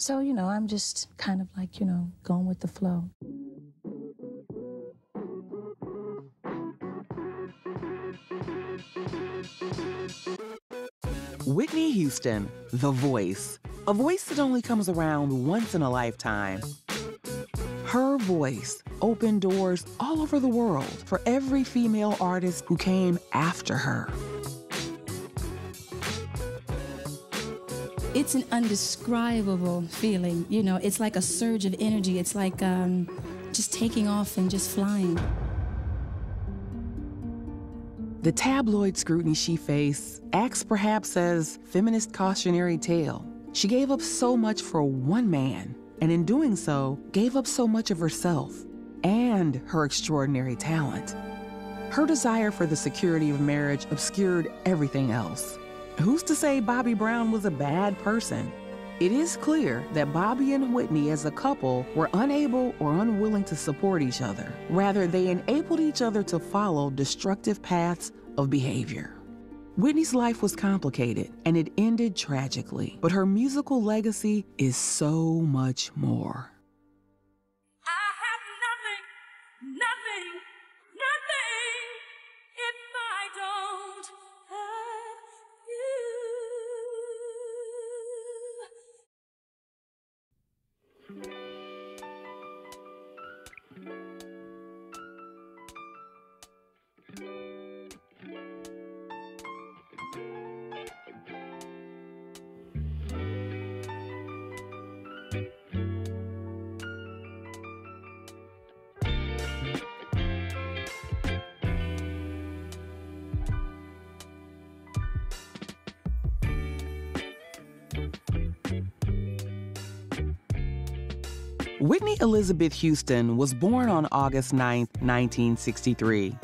So, I'm just kind of like, going with the flow. Whitney Houston, the voice. A voice that only comes around once in a lifetime. Her voice opened doors all over the world for every female artist who came after her. It's an indescribable feeling, It's like a surge of energy. It's like just taking off and just flying. The tabloid scrutiny she faced acts perhaps as feminist cautionary tale. She gave up so much for one man, and in doing so, gave up so much of herself and her extraordinary talent. Her desire for the security of marriage obscured everything else. Who's to say Bobby Brown was a bad person? It is clear that Bobby and Whitney as a couple were unable or unwilling to support each other. Rather, they enabled each other to follow destructive paths of behavior. Whitney's life was complicated, and it ended tragically, but her musical legacy is so much more. I have nothing if I don't have you. Whitney Elizabeth Houston was born on August 9, 1963.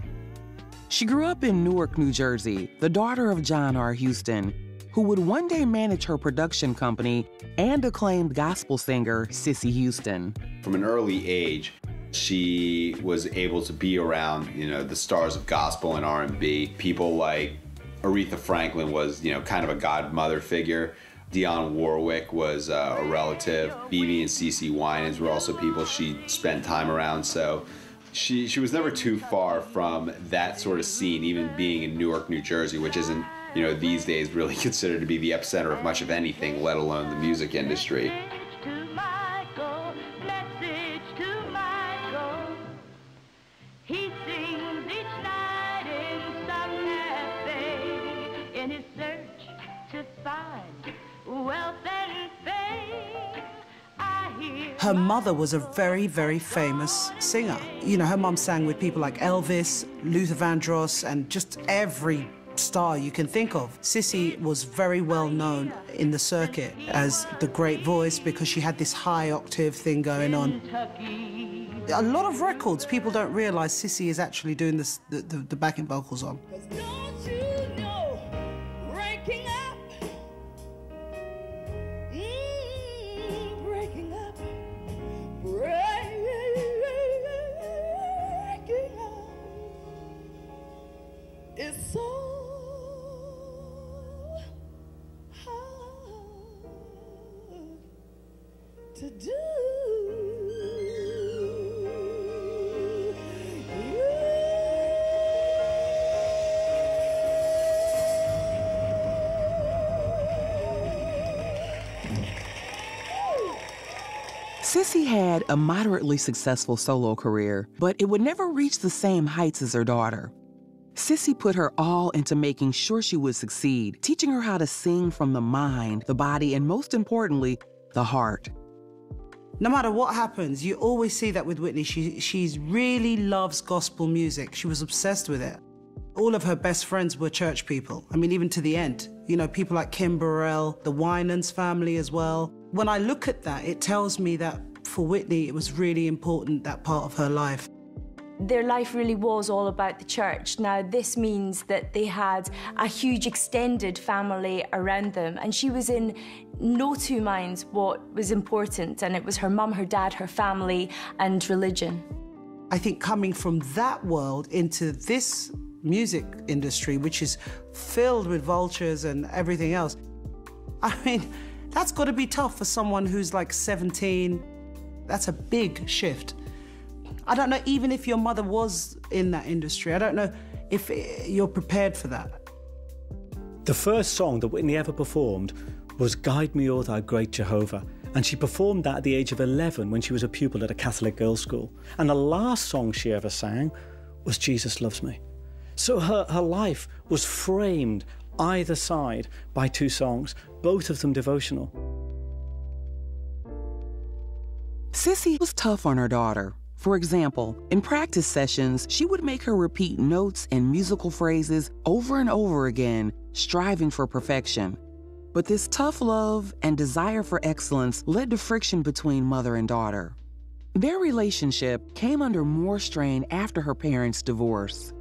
She grew up in Newark, New Jersey, the daughter of John R. Houston, who would one day manage her production company, and acclaimed gospel singer Cissy Houston. From an early age, she was able to be around, the stars of gospel and R&B. People like Aretha Franklin was, kind of a godmother figure. Dionne Warwick was a relative. BB and CeCe Winans were also people she spent time around. So she was never too far from that sort of scene, even being in Newark, New Jersey, which isn't, these days really considered to be the epicenter of much of anything, let alone the music industry. He sings each night in some cafe in his search to find wealth and fame. I hear her mother was a very, very famous singer. Her mom sang with people like Elvis, Luther Vandross, and just every star you can think of. Cissy was very well known in the circuit as the great voice because she had this high octave thing going on. A lot of records, people don't realize Cissy is actually doing this, the backing vocals on. It's so hard to do. Cissy had a moderately successful solo career, but it would never reach the same heights as her daughter. Cissy put her all into making sure she would succeed, teaching her how to sing from the mind, the body, and most importantly, the heart. No matter what happens, you always see that with Whitney. She really loves gospel music. She was obsessed with it. All of her best friends were church people. I mean, even to the end. People like Kim Burrell, the Winans family as well. When I look at that, it tells me that for Whitney, it was really important, that part of her life. Their life really was all about the church. Now, this means that they had a huge extended family around them, and she was in no two minds what was important, and it was her mum, her dad, her family, and religion. I think coming from that world into this music industry, which is filled with vultures and everything else, I mean, That's got to be tough for someone who's like 17. That's a big shift. I don't know, even if your mother was in that industry, I don't know if you're prepared for that. The first song that Whitney ever performed was Guide Me, O Thou Great Jehovah. And she performed that at the age of 11 when she was a pupil at a Catholic girls' school. And the last song she ever sang was Jesus Loves Me. So her life was framed either side by two songs, both of them devotional. Sissy was tough on her daughter. For example, in practice sessions, she would make her repeat notes and musical phrases over and over again, striving for perfection. But this tough love and desire for excellence led to friction between mother and daughter. Their relationship came under more strain after her parents' divorce.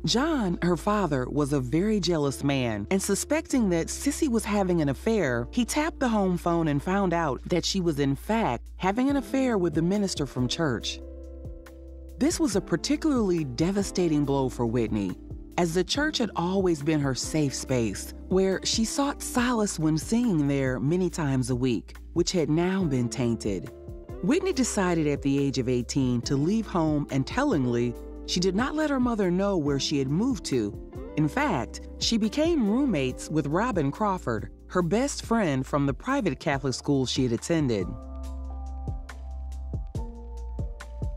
John, her father, was a very jealous man, and suspecting that Sissy was having an affair, he tapped the home phone and found out that she was in fact having an affair with the minister from church. This was a particularly devastating blow for Whitney, as the church had always been her safe space, where she sought solace when singing there many times a week, which had now been tainted. Whitney decided at the age of 18 to leave home, and tellingly, she did not let her mother know where she had moved to. In fact, she became roommates with Robin Crawford, her best friend from the private Catholic school she had attended.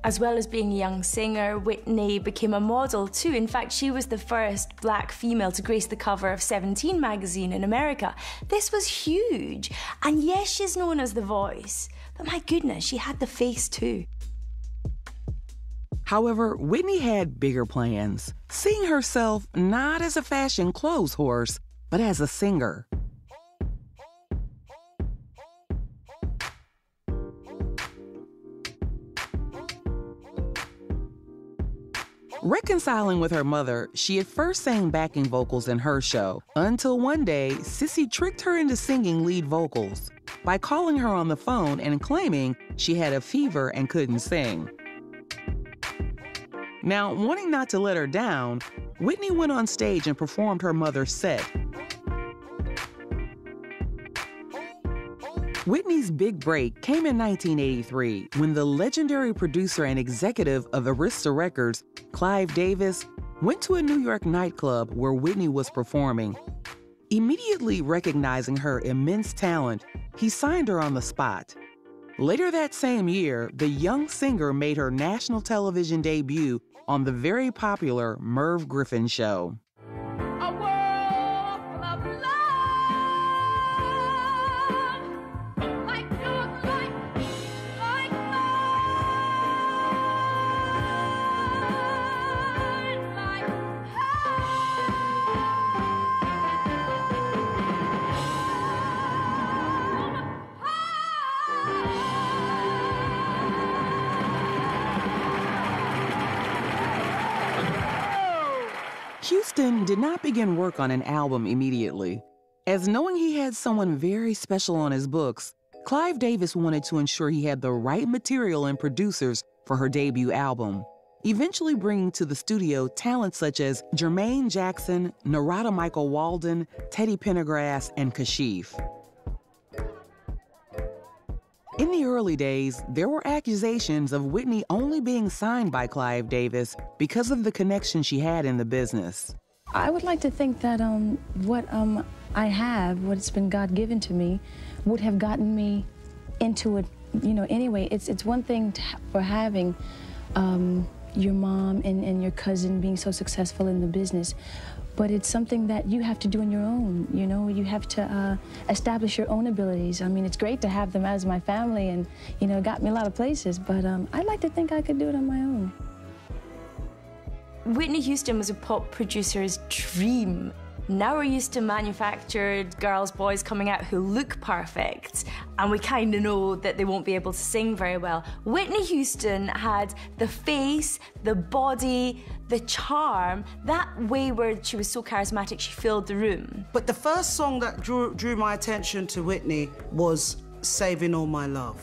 As well as being a young singer, Whitney became a model too. In fact, she was the first black female to grace the cover of 17 magazine in America. This was huge. And yes, she's known as the voice, but my goodness, she had the face too. However, Whitney had bigger plans, seeing herself not as a fashion clothes horse, but as a singer. Reconciling with her mother, she at first sang backing vocals in her show, until one day, Sissy tricked her into singing lead vocals by calling her on the phone and claiming she had a fever and couldn't sing. Now, wanting not to let her down, Whitney went on stage and performed her mother's set. Whitney's big break came in 1983 when the legendary producer and executive of Arista Records, Clive Davis, went to a New York nightclub where Whitney was performing. Immediately recognizing her immense talent, he signed her on the spot. Later that same year, the young singer made her national television debut on the very popular Merv Griffin Show. A world full of love, like yours, like mine, like Houston did not begin work on an album immediately, as knowing he had someone very special on his books, Clive Davis wanted to ensure he had the right material and producers for her debut album, eventually bringing to the studio talent such as Jermaine Jackson, Narada Michael Walden, Teddy Pendergrass, and Kashif. In the early days, there were accusations of Whitney only being signed by Clive Davis because of the connection she had in the business. I would like to think that what I have, what's been God-given to me, would have gotten me into it, anyway. It's one thing for having your mom and your cousin being so successful in the business, but it's something that you have to do on your own, You have to establish your own abilities. I mean, it's great to have them as my family and, it got me a lot of places, but I'd like to think I could do it on my own. Whitney Houston was a pop producer's dream. Now we're used to manufactured girls, boys coming out who look perfect, and we kind of know that they won't be able to sing very well. Whitney Houston had the face, the body, the charm, that way where she was so charismatic she filled the room. But the first song that drew my attention to Whitney was Saving All My Love.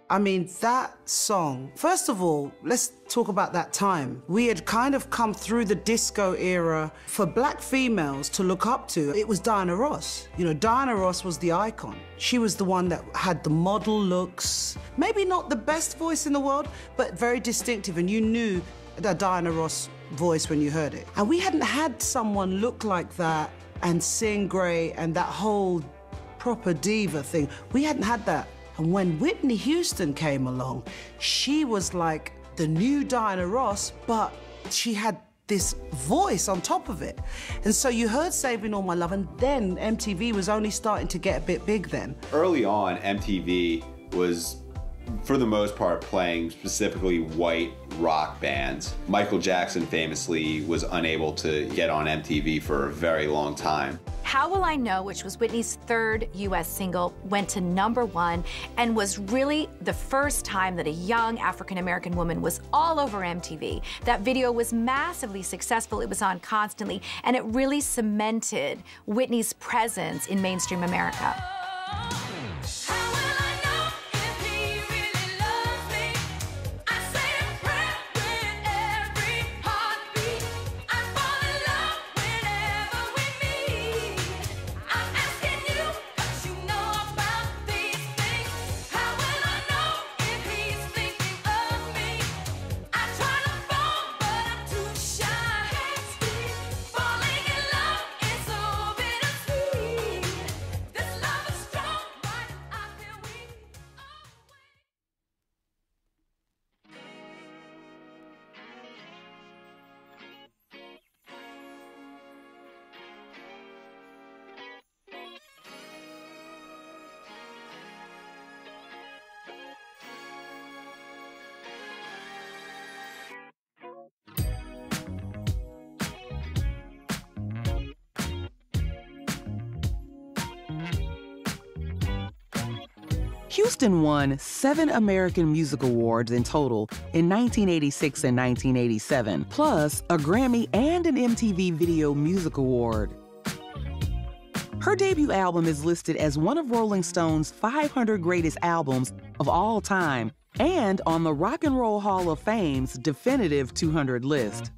I mean, that song, first of all, let's talk about that time. We had kind of come through the disco era. For black females to look up to, it was Diana Ross. You know, Diana Ross was the icon. She was the one that had the model looks, maybe not the best voice in the world, but very distinctive, and you knew that Diana Ross voice when you heard it. And we hadn't had someone look like that and sing great and that whole proper diva thing. We hadn't had that. And when Whitney Houston came along, she was like the new Diana Ross, but she had this voice on top of it. And so you heard Saving All My Love, and then MTV was only starting to get a bit big then. Early on, MTV was, for the most part, playing specifically white rock bands. Michael Jackson famously was unable to get on MTV for a very long time. How Will I Know, which was Whitney's third U.S. single, went to #1 and was really the first time that a young African-American woman was all over MTV. That video was massively successful. It was on constantly, and it really cemented Whitney's presence in mainstream America. Houston won 7 American Music Awards in total in 1986 and 1987, plus a Grammy and an MTV Video Music Award. Her debut album is listed as one of Rolling Stone's 500 greatest albums of all time and on the Rock and Roll Hall of Fame's definitive 200 list.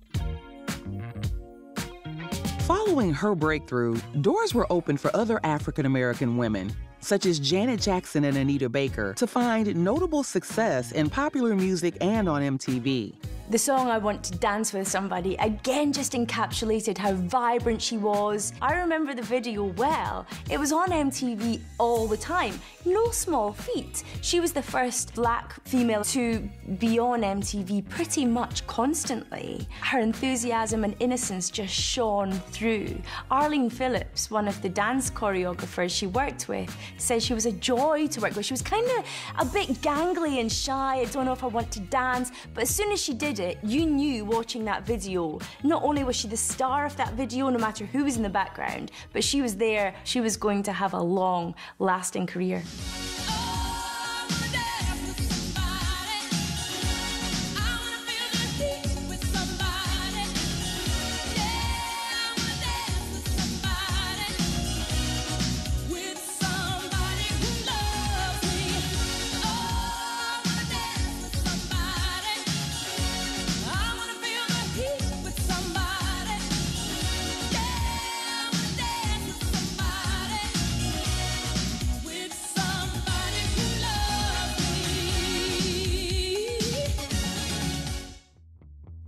Following her breakthrough, doors were opened for other African-American women, such as Janet Jackson and Anita Baker, to find notable success in popular music and on MTV. The song I Want to Dance With Somebody, again, just encapsulated how vibrant she was. I remember the video well. It was on MTV all the time. No small feat. She was the first black female to be on MTV pretty much constantly. Her enthusiasm and innocence just shone through. Arlene Phillips, one of the dance choreographers she worked with, said she was a joy to work with. She was kind of a bit gangly and shy. I don't know if I want to dance, but as soon as she did it, you knew watching that video, not only was she the star of that video, no matter who was in the background, but she was there, she was going to have a long, lasting career.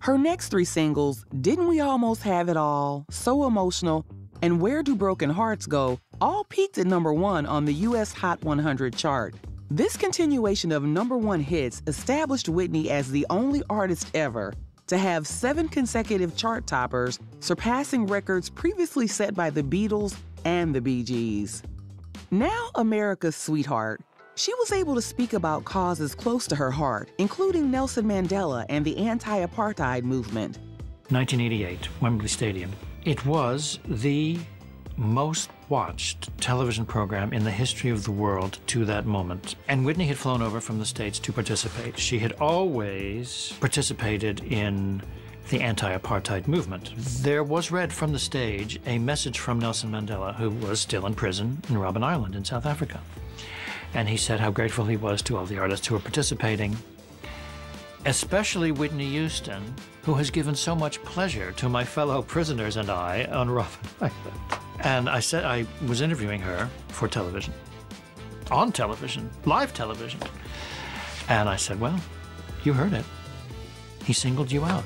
Her next 3 singles, Didn't We Almost Have It All, So Emotional, and Where Do Broken Hearts Go, all peaked at #1 on the U.S. Hot 100 chart. This continuation of #1 hits established Whitney as the only artist ever to have 7 consecutive chart toppers, surpassing records previously set by the Beatles and the Bee Gees. Now America's sweetheart, she was able to speak about causes close to her heart, including Nelson Mandela and the anti-apartheid movement. 1988, Wembley Stadium. It was the most watched television program in the history of the world to that moment. And Whitney had flown over from the States to participate. She had always participated in the anti-apartheid movement. There was read from the stage a message from Nelson Mandela, who was still in prison in Robben Island in South Africa. And he said how grateful he was to all the artists who were participating, especially Whitney Houston, who has given so much pleasure to my fellow prisoners and I on Robin Island. And I said I was interviewing her for television, on television, live television. And I said, well, you heard it. He singled you out.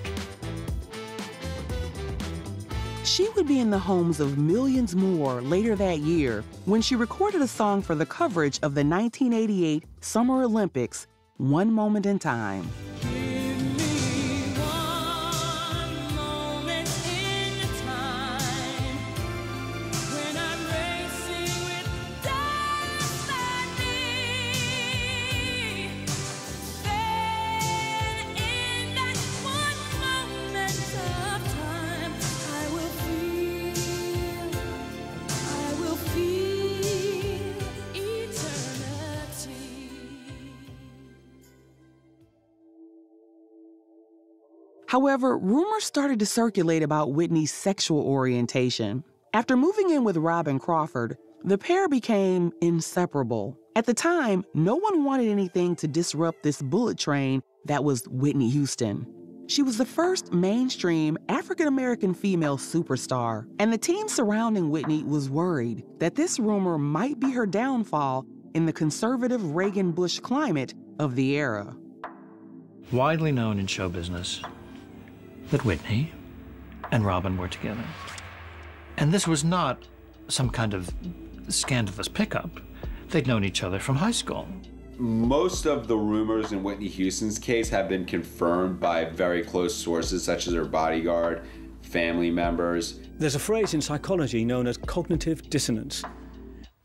She would be in the homes of millions more later that year when she recorded a song for the coverage of the 1988 Summer Olympics, One Moment in Time. However, rumors started to circulate about Whitney's sexual orientation. After moving in with Robin Crawford, the pair became inseparable. At the time, no one wanted anything to disrupt this bullet train that was Whitney Houston. She was the first mainstream African-American female superstar, and the team surrounding Whitney was worried that this rumor might be her downfall in the conservative Reagan-Bush climate of the era. Widely known in show business that Whitney and Robin were together. And this was not some kind of scandalous pickup. They'd known each other from high school. Most of the rumors in Whitney Houston's case have been confirmed by very close sources, such as her bodyguard, family members. There's a phrase in psychology known as cognitive dissonance.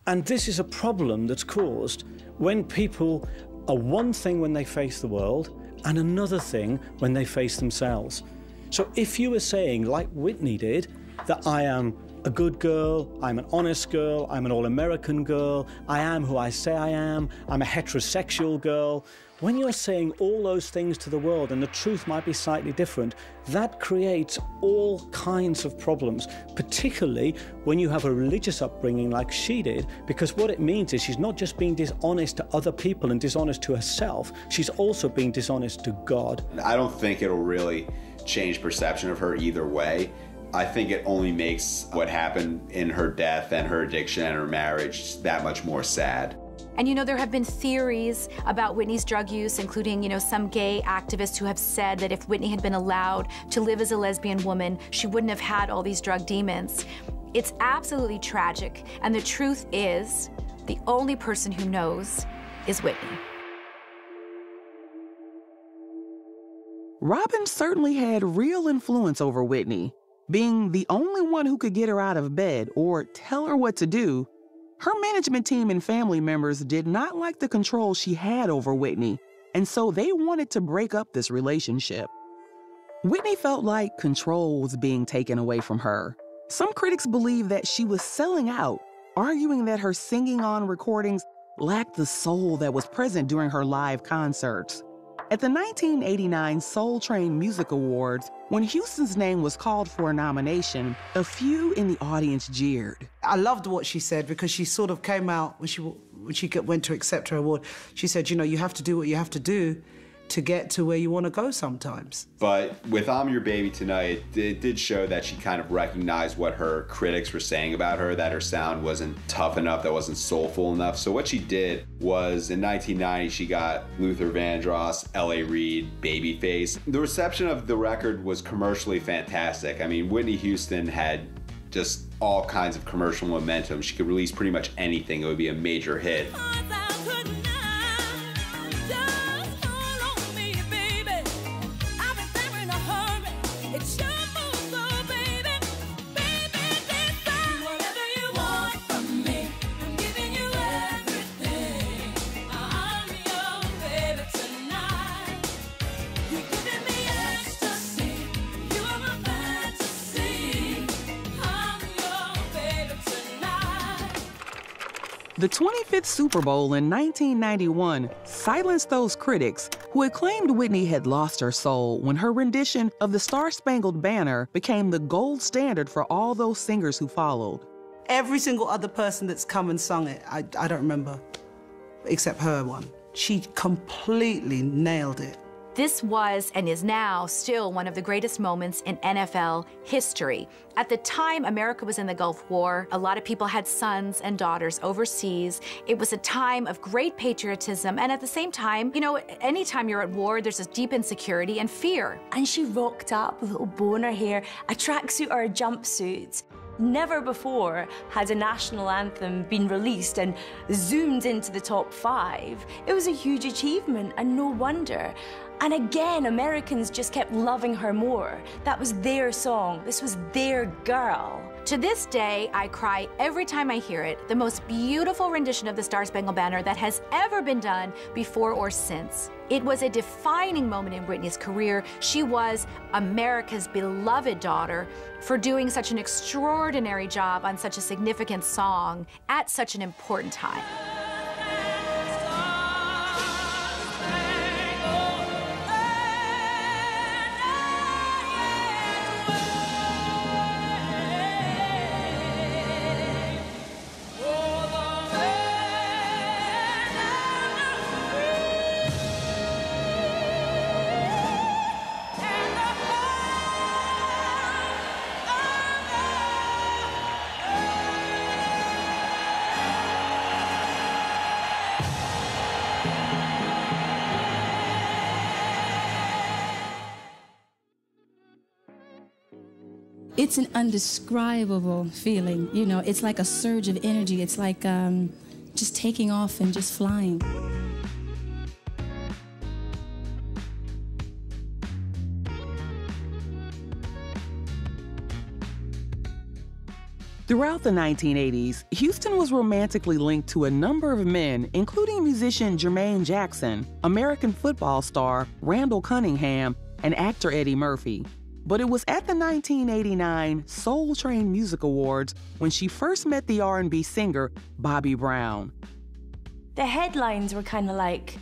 And this is a problem that's caused when people are one thing when they face the world and another thing when they face themselves. So if you were saying, like Whitney did, that I am a good girl, I'm an honest girl, I'm an all-American girl, I am who I say I am, I'm a heterosexual girl, when you're saying all those things to the world and the truth might be slightly different, that creates all kinds of problems, particularly when you have a religious upbringing like she did, because what it means is she's not just being dishonest to other people and dishonest to herself, she's also being dishonest to God. I don't think it'll really change perception of her either way. I think it only makes what happened in her death and her addiction and her marriage that much more sad. And you know, there have been theories about Whitney's drug use, including, you know, some gay activists who have said that if Whitney had been allowed to live as a lesbian woman, she wouldn't have had all these drug demons. It's absolutely tragic. And the truth is, the only person who knows is Whitney. Robin certainly had real influence over Whitney. Being the only one who could get her out of bed or tell her what to do, her management team and family members did not like the control she had over Whitney, and so they wanted to break up this relationship. Whitney felt like control was being taken away from her. Some critics believe that she was selling out, arguing that her singing on recordings lacked the soul that was present during her live concerts. At the 1989 Soul Train Music Awards, when Houston's name was called for a nomination, a few in the audience jeered. I loved what she said because she sort of came out, when she went to accept her award, she said, you know, you have to do what you have to do to get to where you want to go sometimes. But with I'm Your Baby Tonight, it did show that she kind of recognized what her critics were saying about her, that her sound wasn't tough enough, that wasn't soulful enough. So what she did was, in 1990, she got Luther Vandross, L.A. Reid, Babyface. The reception of the record was commercially fantastic. I mean, Whitney Houston had just all kinds of commercial momentum. She could release pretty much anything. It would be a major hit. The 25th Super Bowl in 1991 silenced those critics who had claimed Whitney had lost her soul when her rendition of the Star-Spangled Banner became the gold standard for all those singers who followed. Every single other person that's come and sung it, I don't remember except her one. She completely nailed it. This was and is now still one of the greatest moments in NFL history. At the time America was in the Gulf War, a lot of people had sons and daughters overseas. It was a time of great patriotism, and at the same time, you know, anytime you're at war, there's this deep insecurity and fear. And she rocked up with a little bow in her hair, a tracksuit or a jumpsuit. Never before had a national anthem been released and zoomed into the top 5. It was a huge achievement, and no wonder. And again, Americans just kept loving her more. That was their song. This was their girl. To this day, I cry every time I hear it. The most beautiful rendition of the Star-Spangled Banner that has ever been done before or since. It was a defining moment in Whitney's career. She was America's beloved daughter for doing such an extraordinary job on such a significant song at such an important time. It's an undescribable feeling, you know, it's like a surge of energy. It's like just taking off and just flying. Throughout the 1980s, Houston was romantically linked to a number of men, including musician Jermaine Jackson, American football star Randall Cunningham, and actor Eddie Murphy. But it was at the 1989 Soul Train Music Awards when she first met the R&B singer Bobby Brown. The headlines were kind of like,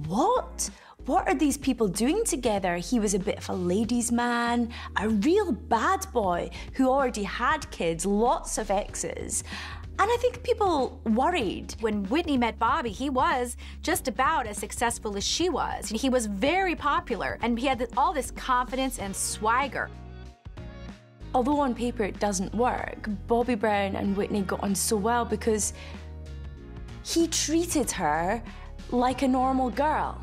what? What are these people doing together? He was a bit of a ladies' man, a real bad boy who already had kids, lots of exes. And I think people worried. When Whitney met Bobby, he was just about as successful as she was. He was very popular, and he had all this confidence and swagger. Although on paper it doesn't work, Bobby Brown and Whitney got on so well because he treated her like a normal girl.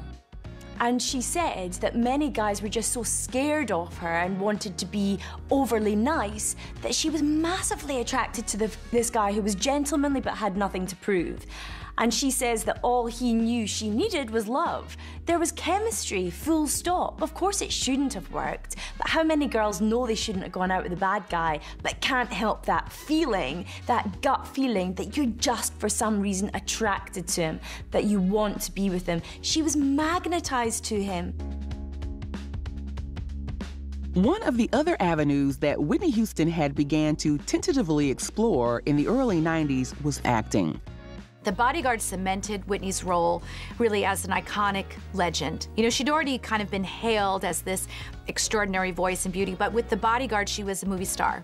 And she said that many guys were just so scared of her and wanted to be overly nice that she was massively attracted to this guy who was gentlemanly but had nothing to prove. And she says that all he knew she needed was love. There was chemistry, full stop. Of course it shouldn't have worked, but how many girls know they shouldn't have gone out with a bad guy but can't help that feeling, that gut feeling that you're just for some reason attracted to him, that you want to be with him. She was magnetized to him. One of the other avenues that Whitney Houston had began to tentatively explore in the early 90s was acting. The Bodyguard cemented Whitney's role really as an iconic legend. You know, she'd already kind of been hailed as this extraordinary voice and beauty, but with The Bodyguard, she was a movie star.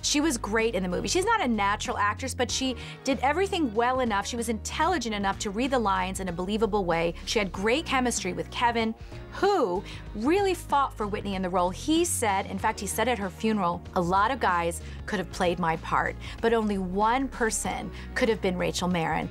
She was great in the movie. She's not a natural actress, but she did everything well enough. She was intelligent enough to read the lines in a believable way. She had great chemistry with Kevin, who really fought for Whitney in the role. He said, in fact, he said at her funeral, a lot of guys could have played my part, but only one person could have been Rachel Marin.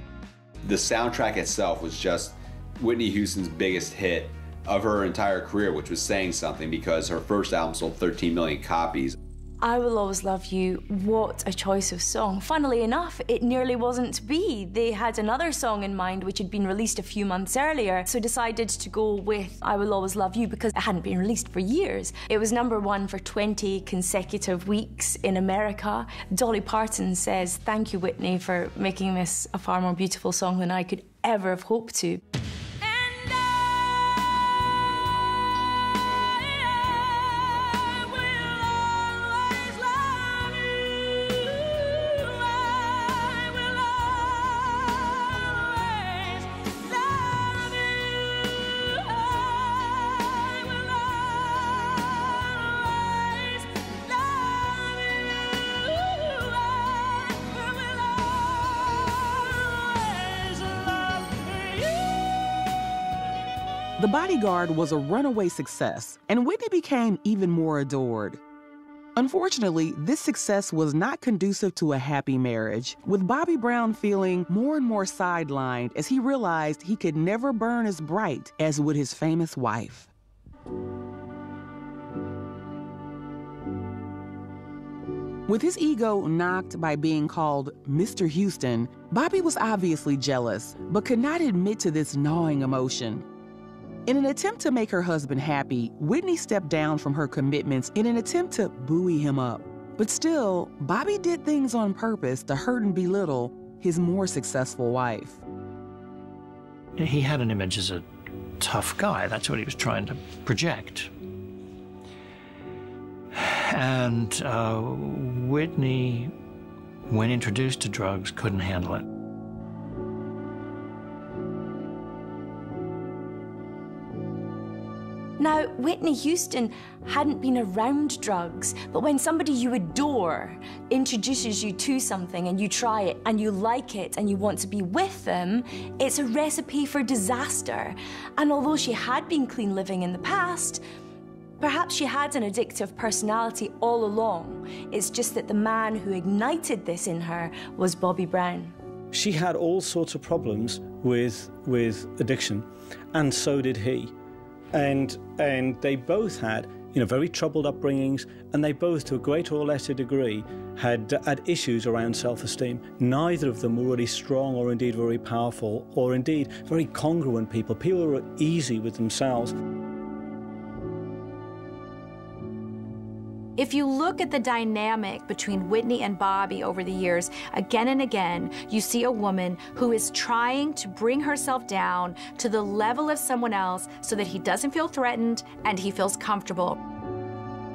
The soundtrack itself was just Whitney Houston's biggest hit of her entire career, which was saying something because her first album sold 13 million copies. I Will Always Love You, what a choice of song. Funnily enough, it nearly wasn't to be. They had another song in mind which had been released a few months earlier, so decided to go with I Will Always Love You because it hadn't been released for years. It was #1 for 20 consecutive weeks in America. Dolly Parton says, "Thank you, Whitney, for making this a far more beautiful song than I could ever have hoped to." The Bodyguard was a runaway success, and Whitney became even more adored. Unfortunately, this success was not conducive to a happy marriage, with Bobby Brown feeling more and more sidelined as he realized he could never burn as bright as would his famous wife. With his ego knocked by being called Mr. Houston, Bobby was obviously jealous, but could not admit to this gnawing emotion. In an attempt to make her husband happy, Whitney stepped down from her commitments in an attempt to buoy him up. But still, Bobby did things on purpose to hurt and belittle his more successful wife. He had an image as a tough guy. That's what he was trying to project. And Whitney, when introduced to drugs, couldn't handle it. Now, Whitney Houston hadn't been around drugs, but when somebody you adore introduces you to something and you try it and you like it and you want to be with them, it's a recipe for disaster. And although she had been clean living in the past, perhaps she had an addictive personality all along. It's just that the man who ignited this in her was Bobby Brown. She had all sorts of problems with addiction, and so did he. And they both had, very troubled upbringings, and they both, to a greater or lesser degree, had issues around self-esteem. Neither of them were really strong or indeed very powerful or indeed very congruent people who were easy with themselves. If you look at the dynamic between Whitney and Bobby over the years, again and again, you see a woman who is trying to bring herself down to the level of someone else so that he doesn't feel threatened and he feels comfortable.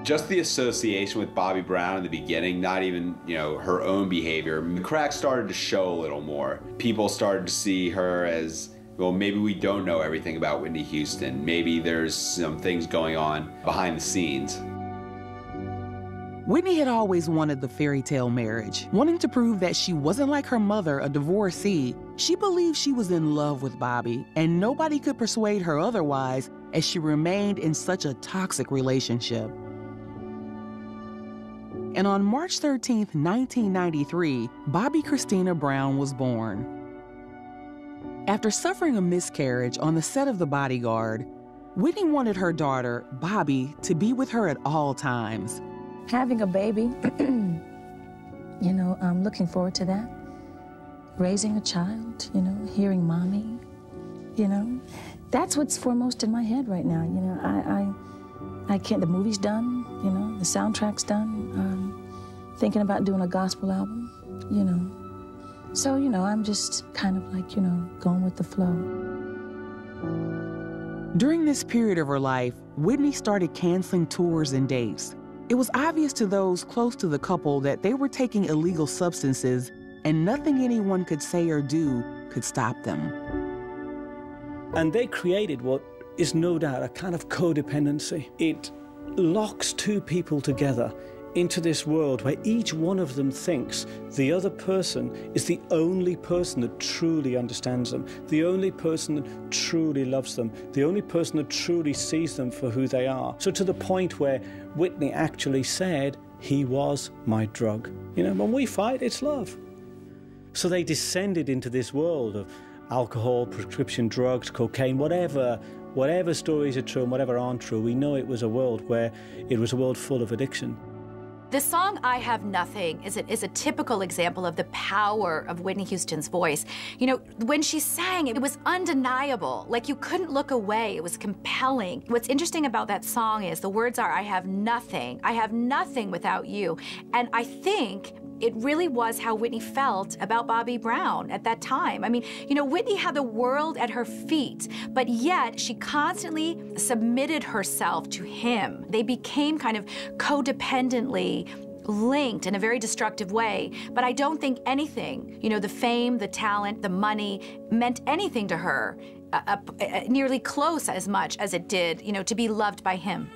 Just the association with Bobby Brown in the beginning, not even, her own behavior, the cracks started to show a little more. People started to see her as, well, maybe we don't know everything about Whitney Houston. Maybe there's some things going on behind the scenes. Whitney had always wanted the fairy tale marriage. Wanting to prove that she wasn't like her mother, a divorcee, she believed she was in love with Bobby, and nobody could persuade her otherwise as she remained in such a toxic relationship. And on March 13th, 1993, Bobby Christina Brown was born. After suffering a miscarriage on the set of The Bodyguard, Whitney wanted her daughter, Bobby, to be with her at all times. Having a baby, I'm looking forward to that. Raising a child, hearing mommy, that's what's foremost in my head right now. I can't, the movie's done, the soundtrack's done. Thinking about doing a gospel album, So, I'm just kind of like, going with the flow. During this period of her life, Whitney started canceling tours and dates. It was obvious to those close to the couple that they were taking illegal substances, and nothing anyone could say or do could stop them. And they created what is no doubt a kind of codependency. It locks two people together into this world where each one of them thinks the other person is the only person that truly understands them, the only person that truly loves them, the only person that truly sees them for who they are. So to the point where Whitney actually said, he was my drug. When we fight, it's love. So they descended into this world of alcohol, prescription drugs, cocaine, whatever stories are true and whatever aren't true. We know it was a world where it was a world full of addiction. The song I Have Nothing is a typical example of the power of Whitney Houston's voice. When she sang, it was undeniable. Like, you couldn't look away. It was compelling. What's interesting about that song is the words are, I have nothing without you. And I think it really was how Whitney felt about Bobby Brown at that time. Whitney had the world at her feet, but yet she constantly submitted herself to him. They became kind of codependently linked in a very destructive way, but I don't think anything, the fame, the talent, the money, meant anything to her, nearly close as much as it did, to be loved by him.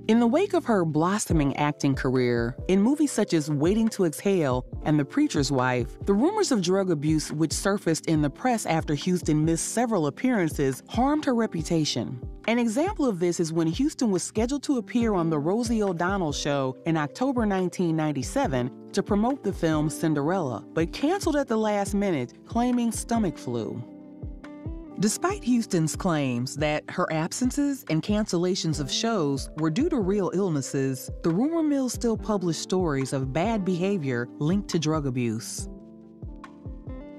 In the wake of her blossoming acting career, in movies such as Waiting to Exhale and The Preacher's Wife, the rumors of drug abuse which surfaced in the press after Houston missed several appearances harmed her reputation. An example of this is when Houston was scheduled to appear on The Rosie O'Donnell Show in October 1997 to promote the film Cinderella, but canceled at the last minute, claiming stomach flu. Despite Houston's claims that her absences and cancellations of shows were due to real illnesses, the rumor mill still published stories of bad behavior linked to drug abuse.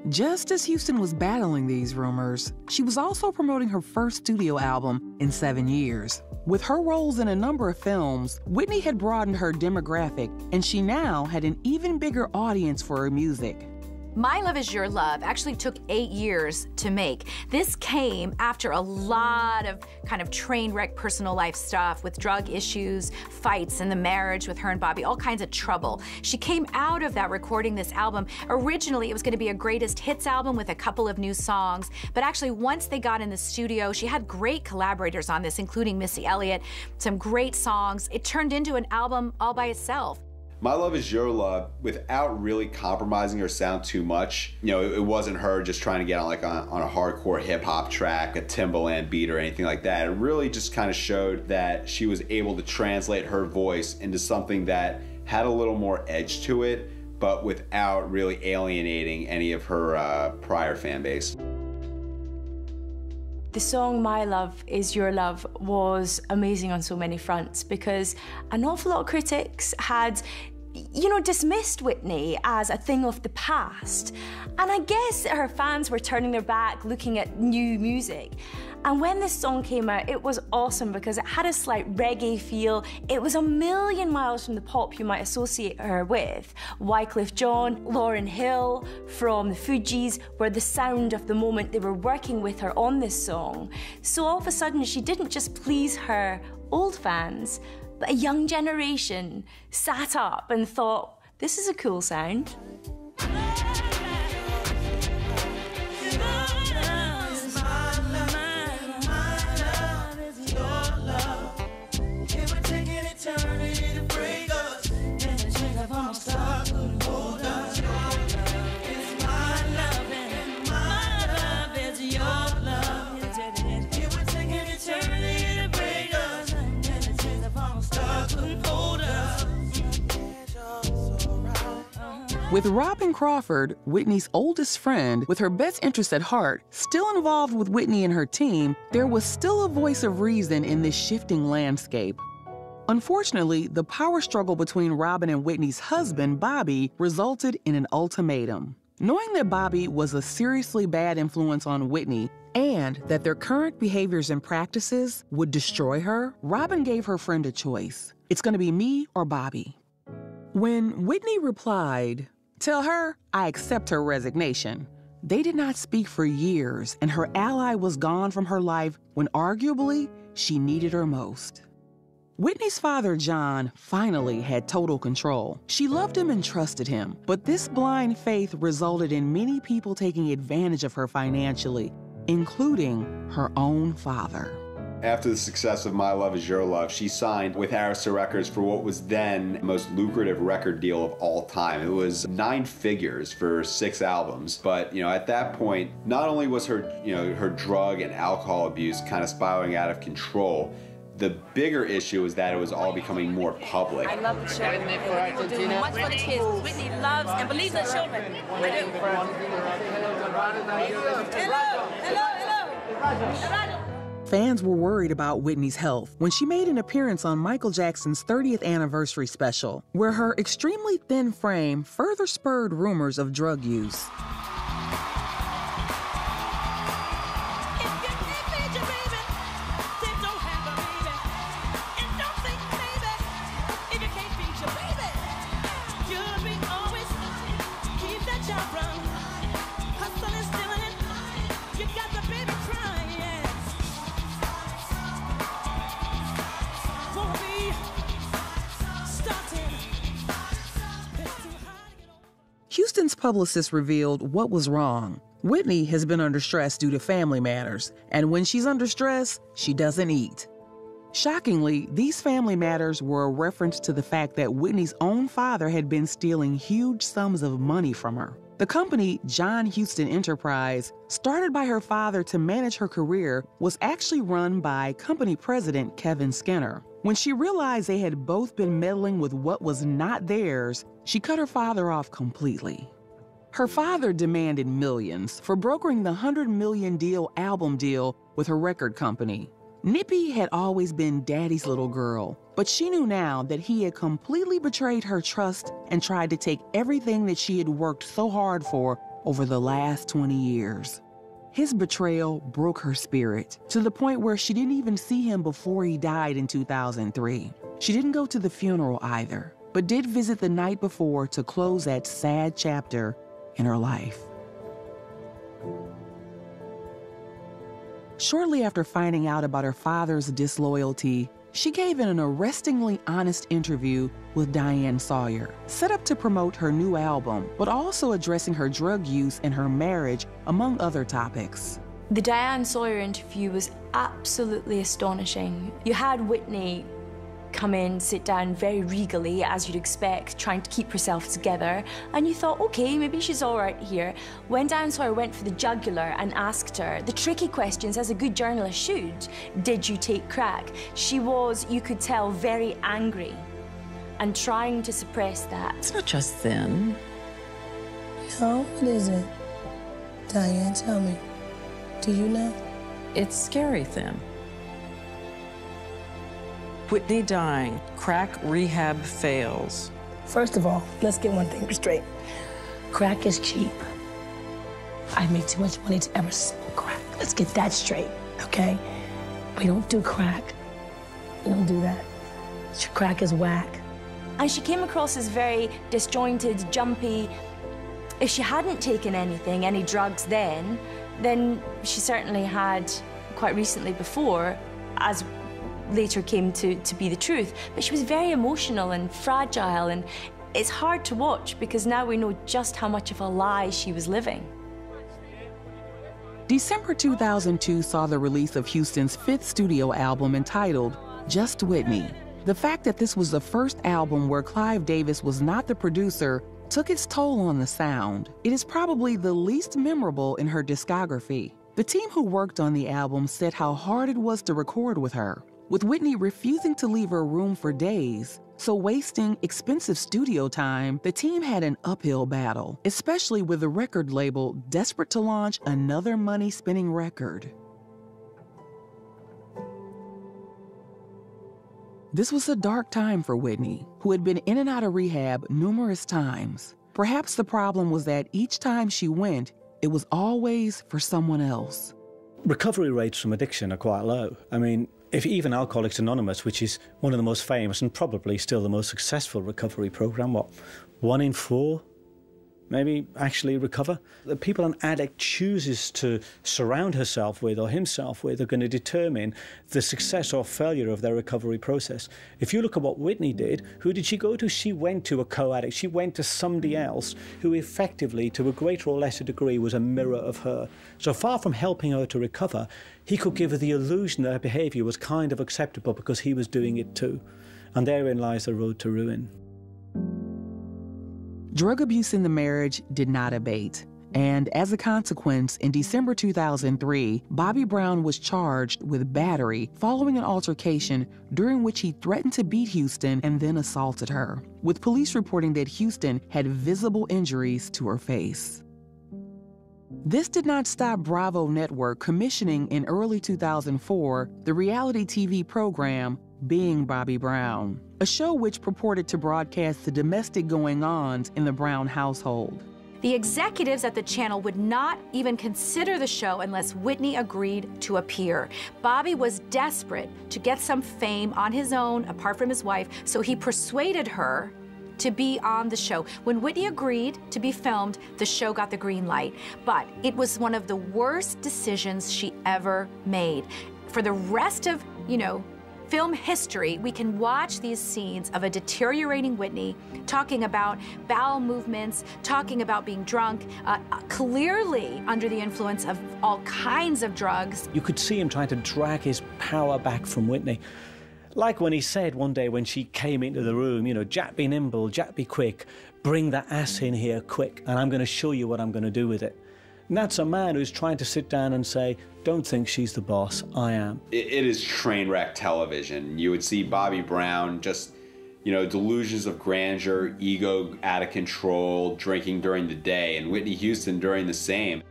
Just as Houston was battling these rumors, she was also promoting her first studio album in 7 years. With her roles in a number of films, Whitney had broadened her demographic, and she now had an even bigger audience for her music. My Love Is Your Love actually took 8 years to make. This came after a lot of kind of train wreck personal life stuff with drug issues, fights in the marriage with her and Bobby, all kinds of trouble. She came out of that recording this album. Originally, it was going to be a greatest hits album with a couple of new songs, but actually once they got in the studio, she had great collaborators on this, including Missy Elliott, some great songs. It turned into an album all by itself. My Love Is Your Love, without really compromising her sound too much, you know, it wasn't her just trying to get on a hardcore hip hop track, a Timbaland beat or anything like that. It really just kind of showed that she was able to translate her voice into something that had a little more edge to it, but without really alienating any of her prior fan base. The song My Love Is Your Love was amazing on so many fronts because an awful lot of critics had, you know, dismissed Whitney as a thing of the past. And I guess her fans were turning their back looking at new music. And when this song came out, it was awesome because it had a slight reggae feel. It was a million miles from the pop you might associate her with. Wyclef Jean, Lauryn Hill from the Fugees were the sound of the moment. They were working with her on this song. So all of a sudden, she didn't just please her old fans, but a young generation sat up and thought, this is a cool sound. With Robin Crawford, Whitney's oldest friend, with her best interest at heart, still involved with Whitney and her team, there was still a voice of reason in this shifting landscape. Unfortunately, the power struggle between Robin and Whitney's husband, Bobby, resulted in an ultimatum. Knowing that Bobby was a seriously bad influence on Whitney and that their current behaviors and practices would destroy her, Robin gave her friend a choice. It's going to be me or Bobby. When Whitney replied, "Tell her I accept her resignation," they did not speak for years, and her ally was gone from her life when arguably she needed her most. Whitney's father, John, finally had total control. She loved him and trusted him, but this blind faith resulted in many people taking advantage of her financially, including her own father. After the success of My Love Is Your Love, she signed with Arista Records for what was then the most lucrative record deal of all time. It was 9 figures for 6 albums. But, you know, at that point, not only was her, her drug and alcohol abuse kind of spiraling out of control, the bigger issue is that it was all becoming more public. I love the children. People do much for the kids. Whitney loves and believes in children. I do. Hello. Fans were worried about Whitney's health when she made an appearance on Michael Jackson's 30th anniversary special, where her extremely thin frame further spurred rumors of drug use. Houston's publicist revealed what was wrong. Whitney has been under stress due to family matters, and when she's under stress, she doesn't eat. Shockingly, these family matters were a reference to the fact that Whitney's own father had been stealing huge sums of money from her. The company, John Houston Enterprise, started by her father to manage her career, was actually run by company president Kevin Skinner. When she realized they had both been meddling with what was not theirs, she cut her father off completely. Her father demanded millions for brokering the $100 million album deal with her record company. Nippy had always been Daddy's little girl, but she knew now that he had completely betrayed her trust and tried to take everything that she had worked so hard for over the last 20 years. His betrayal broke her spirit to the point where she didn't even see him before he died in 2003. She didn't go to the funeral either, but did visit the night before to close that sad chapter in her life. Shortly after finding out about her father's disloyalty, she gave an arrestingly honest interview with Diane Sawyer, set up to promote her new album, but also addressing her drug use and her marriage, among other topics. The Diane Sawyer interview was absolutely astonishing. You had Whitney come in, sit down very regally, as you'd expect, trying to keep herself together, and you thought, okay, maybe she's all right here. When Diane Sawyer went for the jugular and asked her the tricky questions, as a good journalist should, did you take crack? She was, you could tell, very angry and trying to suppress that. It's not just thin. No, it isn't. Diane, tell me, do you know? It's scary thin. Whitney dying, crack rehab fails. First of all, let's get one thing straight. Crack is cheap. I make too much money to ever smoke crack. Let's get that straight, okay? We don't do crack. We don't do that. Crack is whack. And she came across as very disjointed, jumpy. If she hadn't taken anything, any drugs then she certainly had quite recently before, as later came to be the truth. But she was very emotional and fragile, and it's hard to watch because now we know just how much of a lie she was living. December 2002 saw the release of Houston's 5th studio album entitled Just Whitney. The fact that this was the first album where Clive Davis was not the producer took its toll on the sound. It is probably the least memorable in her discography. The team who worked on the album said how hard it was to record with her, with Whitney refusing to leave her room for days. So wasting expensive studio time, the team had an uphill battle, especially with the record label desperate to launch another money-spinning record. This was a dark time for Whitney, who had been in and out of rehab numerous times. Perhaps the problem was that each time she went, it was always for someone else. Recovery rates from addiction are quite low. I mean, if even Alcoholics Anonymous, which is one of the most famous and probably still the most successful recovery program, 1 in 4 maybe actually recover? The people an addict chooses to surround herself with or himself with are going to determine the success or failure of their recovery process. If you look at what Whitney did, who did she go to? She went to a co-addict. She went to somebody else who effectively, to a greater or lesser degree, was a mirror of her. So far from helping her to recover, he could give her the illusion that her behaviour was kind of acceptable because he was doing it too. And therein lies the road to ruin. Drug abuse in the marriage did not abate, and as a consequence, in December 2003, Bobby Brown was charged with battery following an altercation during which he threatened to beat Houston and then assaulted her, with police reporting that Houston had visible injuries to her face. This did not stop Bravo Network commissioning in early 2004 the reality TV program Being Bobby Brown, a show which purported to broadcast the domestic goings-ons in the Brown household. The executives at the channel would not even consider the show unless Whitney agreed to appear. Bobby was desperate to get some fame on his own, apart from his wife, so he persuaded her to be on the show. When Whitney agreed to be filmed, the show got the green light. But it was one of the worst decisions she ever made. For the rest of, film history, we can watch these scenes of a deteriorating Whitney talking about bowel movements, talking about being drunk, clearly under the influence of all kinds of drugs. You could see him trying to drag his power back from Whitney. Like when he said one day when she came into the room, you know, Jack be nimble, Jack be quick, bring that ass in here quick, and I'm going to show you what I'm going to do with it. And that's a man who's trying to sit down and say, don't think she's the boss, I am. It is train wreck television. You would see Bobby Brown just, you know, delusions of grandeur, ego out of control, drinking during the day, and Whitney Houston during the same.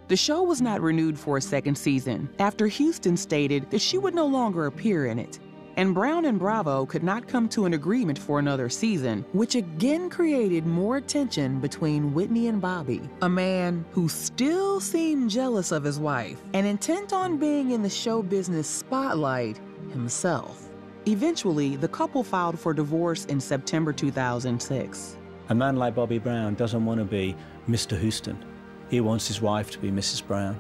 The show was not renewed for a second season after Houston stated that she would no longer appear in it. And Brown and Bravo could not come to an agreement for another season, which again created more tension between Whitney and Bobby, a man who still seemed jealous of his wife and intent on being in the show business spotlight himself. Eventually, the couple filed for divorce in September 2006. A man like Bobby Brown doesn't want to be Mr. Houston. He wants his wife to be Mrs. Brown.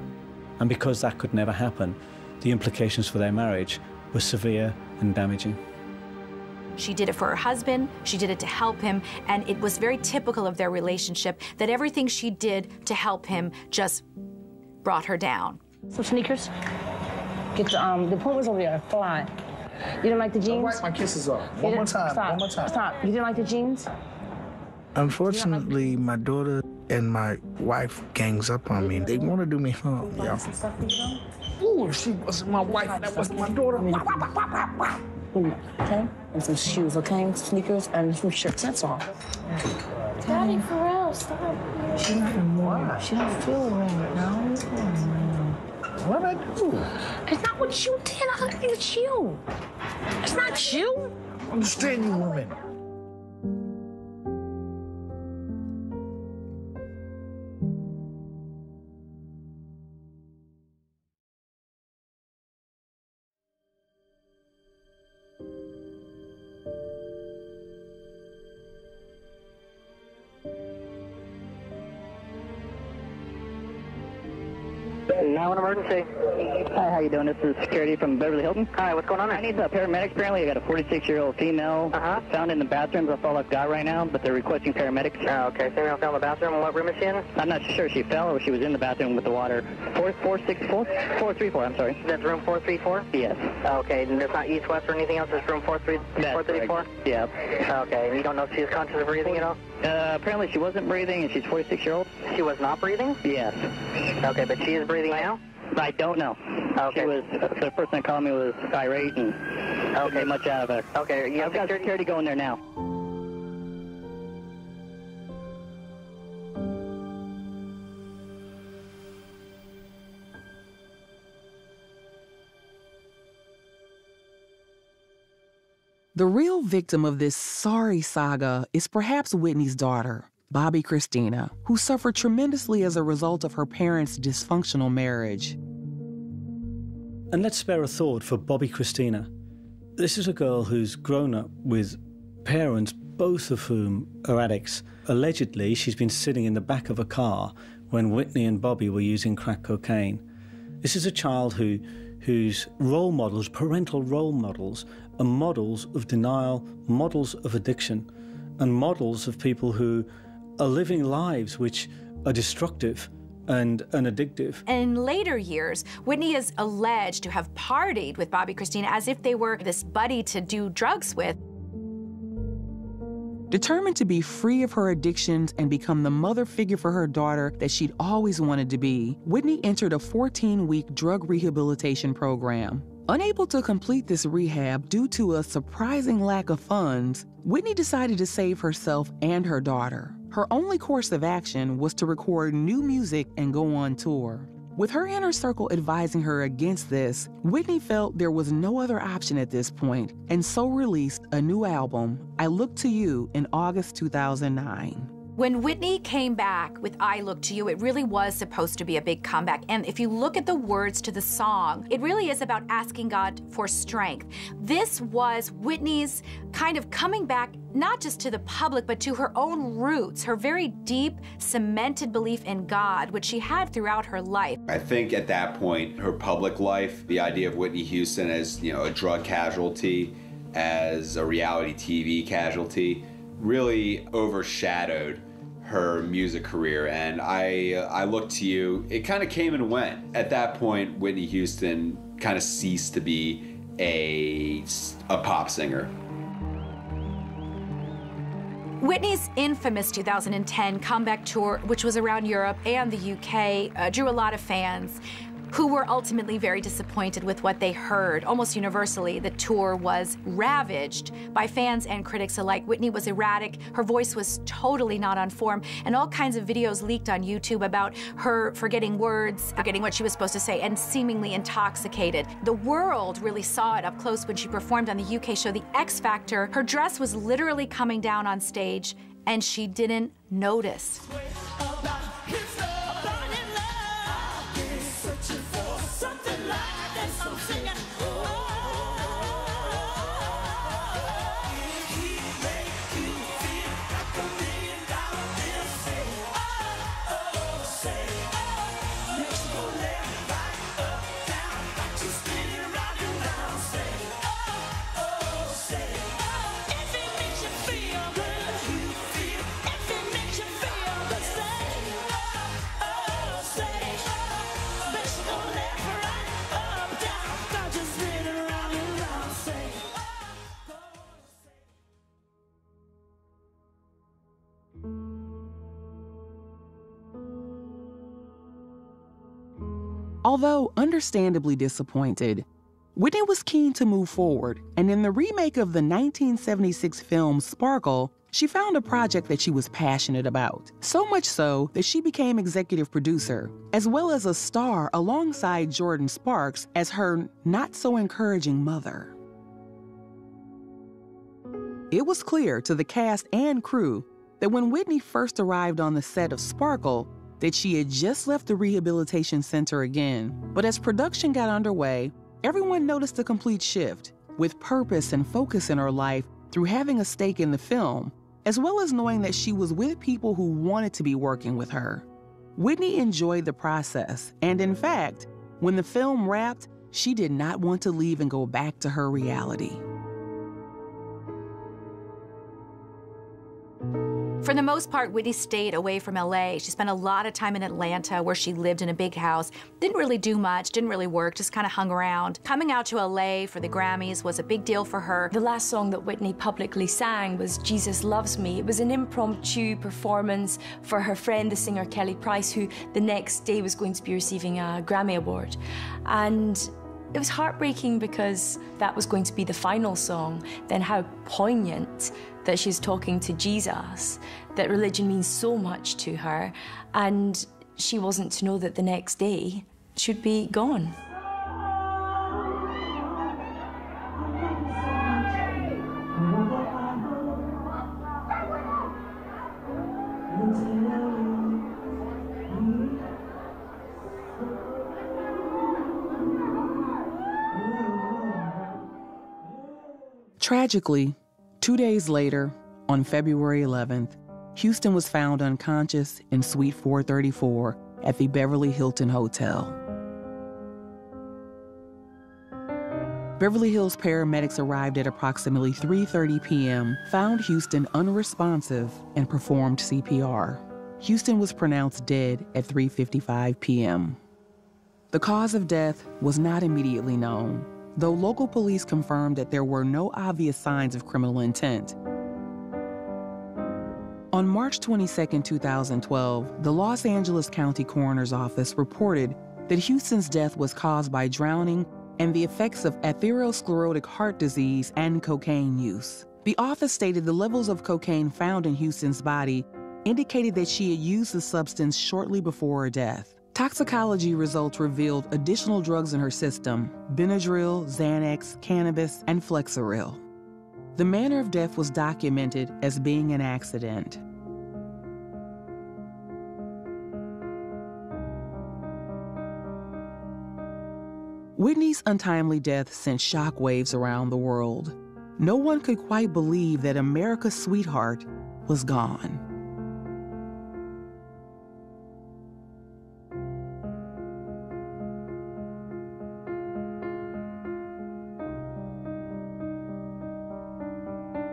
And because that could never happen, the implications for their marriage were severe and damaging. She did it for her husband, she did it to help him, and it was very typical of their relationship that everything she did to help him just brought her down. Some sneakers. Get the Pumas over there, fly. You didn't like the jeans? Wipe my kisses off. One more time. Stop. One more time. Stop. You didn't like the jeans? Unfortunately, my daughter and my wife gangs up on me. They want to do me harm, y'all. Ooh, if she wasn't my wife, that was my daughter. Okay? And some shoes, okay? Sneakers and some shirts, that's all. Daddy, for real, stop. She not anymore. She don't feel right now. What'd I do? It's not what you did. I think it's you. It's not you. Understand you women. Now an emergency. Hi, how you doing? This is security from Beverly Hilton. Hi, what's going on there? I need a paramedic. Apparently, I got a 46-year-old female found in the bathrooms. That's all I've got right now, but they're requesting paramedics. Oh, okay. Female fell in the bathroom. What room is she in? I'm not sure if she fell or she was in the bathroom with the water. 434, I'm sorry. That's room 434? Yes. Okay, and there's not east, west, or anything else? It's room 434? Yeah. Okay, and you don't know if she's conscious of breathing at all? Apparently she wasn't breathing, and she's 46-year-old. She was not breathing? Yes. Okay, but she is breathing now? I don't know. Okay. She was, the person that called me was irate and couldn't get much out of her. Okay, you have got security going there now. The real victim of this sorry saga is perhaps Whitney's daughter, Bobby Christina, who suffered tremendously as a result of her parents' dysfunctional marriage. And let's spare a thought for Bobby Christina. This is a girl who's grown up with parents, both of whom are addicts. Allegedly, she's been sitting in the back of a car when Whitney and Bobby were using crack cocaine. This is a child whose role models, parental role models, are models of denial, models of addiction, and models of people who are living lives which are destructive and addictive. In later years, Whitney is alleged to have partied with Bobby Christina as if they were this buddy to do drugs with. Determined to be free of her addictions and become the mother figure for her daughter that she'd always wanted to be, Whitney entered a 14-week drug rehabilitation program. Unable to complete this rehab due to a surprising lack of funds, Whitney decided to save herself and her daughter. Her only course of action was to record new music and go on tour. With her inner circle advising her against this, Whitney felt there was no other option at this point, and so released a new album, I Look to You, in August 2009. When Whitney came back with I Look to You, it really was supposed to be a big comeback. And if you look at the words to the song, it really is about asking God for strength. This was Whitney's kind of coming back, not just to the public, but to her own roots, her very deep, cemented belief in God, which she had throughout her life. I think at that point, her public life, the idea of Whitney Houston as, you know, a drug casualty, as a reality TV casualty, really overshadowed her music career. And I Look to You, it kind of came and went. At that point, Whitney Houston kind of ceased to be a pop singer. Whitney's infamous 2010 comeback tour, which was around Europe and the UK, drew a lot of fans who were ultimately very disappointed with what they heard. Almost universally, the tour was ravaged by fans and critics alike. Whitney was erratic, her voice was totally not on form, and all kinds of videos leaked on YouTube about her forgetting words, forgetting what she was supposed to say, and seemingly intoxicated. The world really saw it up close when she performed on the UK show The X Factor. Her dress was literally coming down on stage, and she didn't notice. Although understandably disappointed, Whitney was keen to move forward, and in the remake of the 1976 film Sparkle, she found a project that she was passionate about. So much so that she became executive producer, as well as a star alongside Jordan Sparks as her not-so-encouraging mother. It was clear to the cast and crew that when Whitney first arrived on the set of Sparkle, that she had just left the rehabilitation center again. But as production got underway, everyone noticed a complete shift, with purpose and focus in her life through having a stake in the film, as well as knowing that she was with people who wanted to be working with her. Whitney enjoyed the process, and in fact, when the film wrapped, she did not want to leave and go back to her reality. For the most part, Whitney stayed away from LA. She spent a lot of time in Atlanta, where she lived in a big house. Didn't really do much, didn't really work, just kind of hung around. Coming out to LA for the Grammys was a big deal for her. The last song that Whitney publicly sang was Jesus Loves Me. It was an impromptu performance for her friend, the singer Kelly Price, who the next day was going to be receiving a Grammy Award. And it was heartbreaking because that was going to be the final song. Then how poignant that she's talking to Jesus, that religion means so much to her, and she wasn't to know that the next day she'd be gone. Tragically, 2 days later, on February 11th, Houston was found unconscious in Suite 434 at the Beverly Hilton Hotel. Beverly Hills paramedics arrived at approximately 3:30 p.m., found Houston unresponsive, and performed CPR. Houston was pronounced dead at 3:55 p.m. The cause of death was not immediately known, though local police confirmed that there were no obvious signs of criminal intent. On March 22, 2012, the Los Angeles County Coroner's Office reported that Houston's death was caused by drowning and the effects of atherosclerotic heart disease and cocaine use. The office stated the levels of cocaine found in Houston's body indicated that she had used the substance shortly before her death. Toxicology results revealed additional drugs in her system: Benadryl, Xanax, cannabis, and Flexeril. The manner of death was documented as being an accident. Whitney's untimely death sent shockwaves around the world. No one could quite believe that America's sweetheart was gone.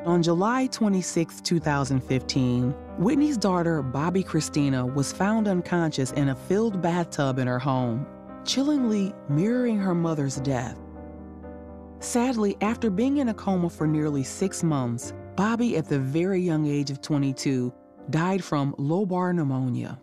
On July 26, 2015, Whitney's daughter, Bobby Christina, was found unconscious in a filled bathtub in her home, chillingly mirroring her mother's death. Sadly, after being in a coma for nearly 6 months, Bobby, at the very young age of 22, died from lobar pneumonia.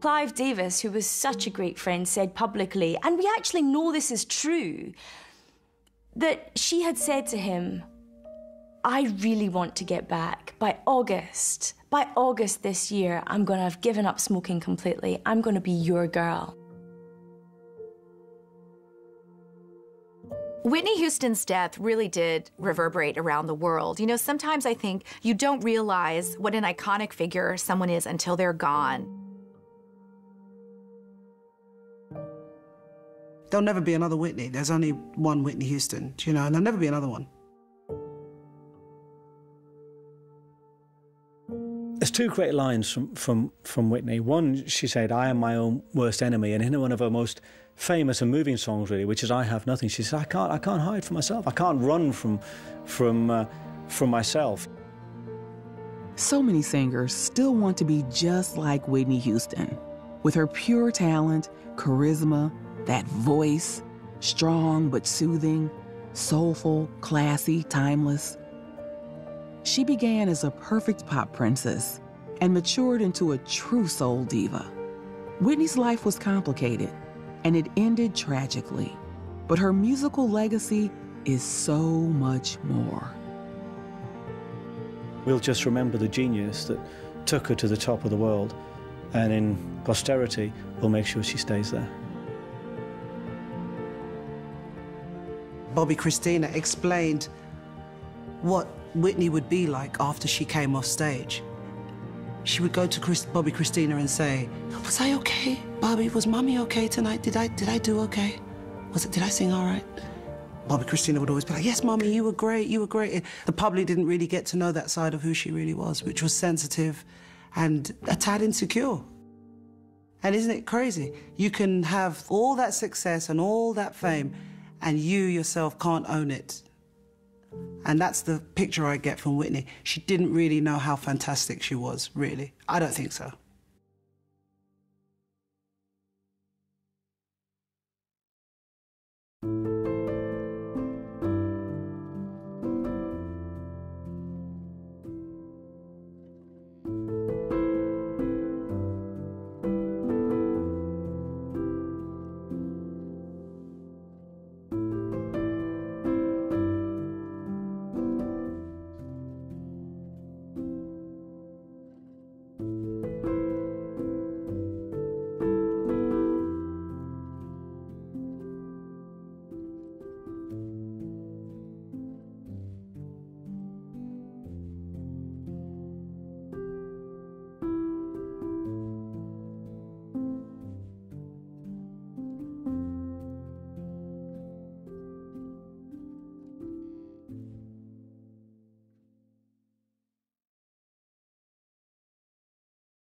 Clive Davis, who was such a great friend, said publicly, and we actually know this is true, that she had said to him, I really want to get back. By August this year, I'm going to have given up smoking completely. I'm going to be your girl. Whitney Houston's death really did reverberate around the world. You know, sometimes I think you don't realize what an iconic figure someone is until they're gone. There'll never be another Whitney. There's only one Whitney Houston, you know, and there'll never be another one. There's two great lines from Whitney. One, she said, I am my own worst enemy. And in one of her most famous and moving songs, really, which is I Have Nothing, she said, I can't hide from myself. I can't run from myself. So many singers still want to be just like Whitney Houston. With her pure talent, charisma, that voice, strong but soothing, soulful, classy, timeless. She began as a perfect pop princess and matured into a true soul diva. Whitney's life was complicated, and it ended tragically. But her musical legacy is so much more. We'll just remember the genius that took her to the top of the world, and in posterity, we'll make sure she stays there. Bobby Christina explained what Whitney would be like after she came off stage. She would go to Bobby Christina and say, was I okay? Bobby, was Mommy okay tonight? Did I do okay? Did I sing all right? Bobby Christina would always be like, yes, Mommy, you were great, you were great. The public didn't really get to know that side of who she really was, which was sensitive and a tad insecure. And isn't it crazy? You can have all that success and all that fame, and you yourself can't own it. And that's the picture I get from Whitney. She didn't really know how fantastic she was, really. I don't think so.